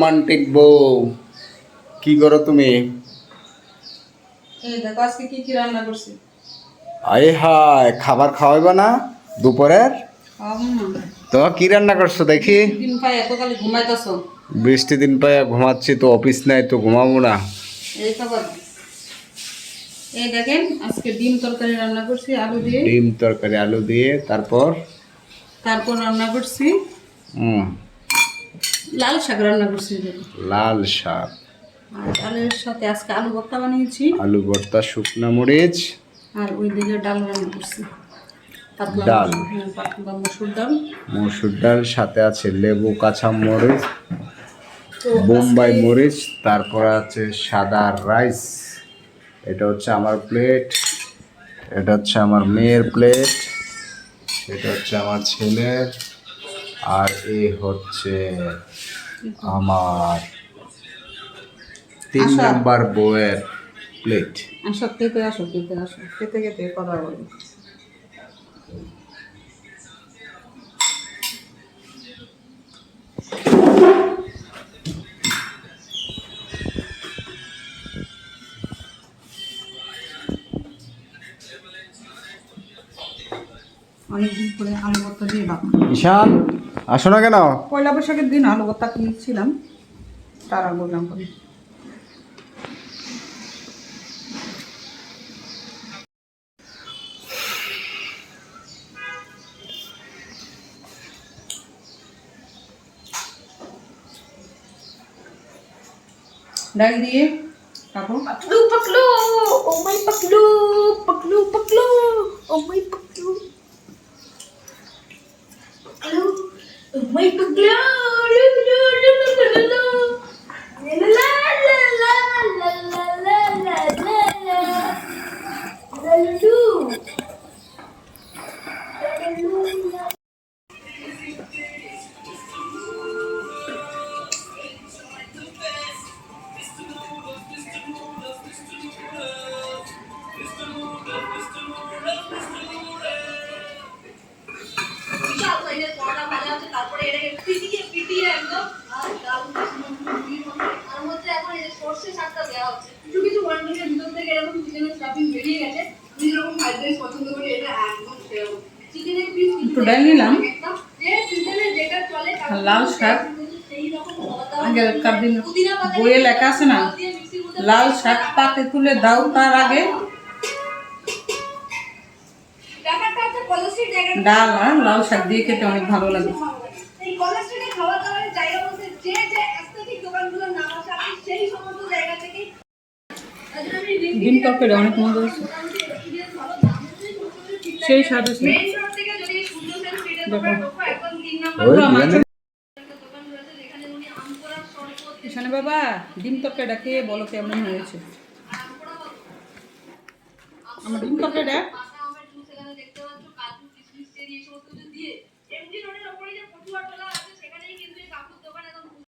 Romantic বউ কি করো তুমি? এই দেখো আজকে কি কি রান্না করছি। আয় হায়, খাবার খাওয়াইবা না দুপুরের? তো কি রান্না করছো দেখি? দিন পাই এতকালে ঘুমাইতেছো? বৃষ্টি দিন পায় ঘুমাচ্ছি, তো অফিস নাই তো ঘুমাবো না। এই তো এই দেখেন আজকে ডিম তরকারি রান্না করছি আলু দিয়ে। ডিম তরকারি আলু দিয়ে, তারপর তারপর রান্না করছি লাল শাক রান্না করছি। লাল শাক আর ডালের সাথে আজকে আলু ভর্তা বানিয়েছি। আলু ভর্তা, শুকনা মরিচ, আর ওই দিকে ডাল রান্না করছি। পাতলা ডাল, পাতলা মসুর ডাল। মসুর ডাল, সাথে আছে লেবু, কাঁচা মরিচ, তো বোম্বাই মরিচ, তারপর আছে সাদা রাইস। এটা হচ্ছে আমার প্লেট, এটা হচ্ছে আমার মেয়ের প্লেট, এটা হচ্ছে আমার ছেলের, আর এই হচ্ছে আমার 3 নাম্বার বউয়ের প্লেট। আসো খেতে আসো, খেতে আসো, খেতে খেতে কথা বলি। অনেকদিন পরে আলু ভর্তা দিয়ে ভাত। ঈশান, আসো না কেন? পয়লা বৈশাখের দিন আলু ভর্তা কিনেছিলাম, তারা বললাম করে। ডাল দিয়ে তারপর पकलू पकलू ओ माय पकलू पकलू पकलू ओ माय पकलू पकलू ओ माय पकलू लू लू लू लू लू लू ला ला ला ला ला ला ला ला ला लू তারপরে এটাকে পিটিয়ে পিটিয়ে একদম আর ডাল আর মধ্যে এখন এই সরষে শাকটা দেওয়া হচ্ছে কিছু কিছু ওয়ান্ডারের ভিতর থেকে এরকম চিকেনের স্টাফিং বেরিয়ে গেছে। আমি যেরকম ফ্রাইড রাইস পছন্দ করি, এটা একদম সেরকম চিকেনের পিস একটু ডাল নিলাম। যে সিজনে যেটা চলে লাল শাক সেই রকম আগেকার দিন বইয়ে লেখা আছে না, লাল শাক পাতে তুলে দাও তার আগে ব্যাপারটা হচ্ছে পলিসি জায়গা ডাল আর লাল শাক দিয়ে খেতে অনেক ভালো লাগে। এই কলেস্ট্রলে খাওয়া দাওয়ার জায়গা বলতে যে যে অ্যাস্থেটিক দোকানগুলোর নাম আছে আপনি সেই সমস্ত জায়গা থেকে ডিম তরকারি অনেক মজা হয়েছে, সেই স্বাদ আছে। মেইন রোড থেকে যদি সুন্দর সেন ফিডের দোকান ঢোকো একদম 3 নাম্বার ওই দোকান জানেন? রয়েছে যেখানে উনি আমপোড়ার শরবত এখানে বাবা ডিম তরকারিটা খেয়ে বলো কেমন হয়েছে। আমার ডিম তরকারিটা পাতা আমের জুস এখানে দেখতে পাচ্ছ, কাজু কিশমিশ চেরি এই সমস্ত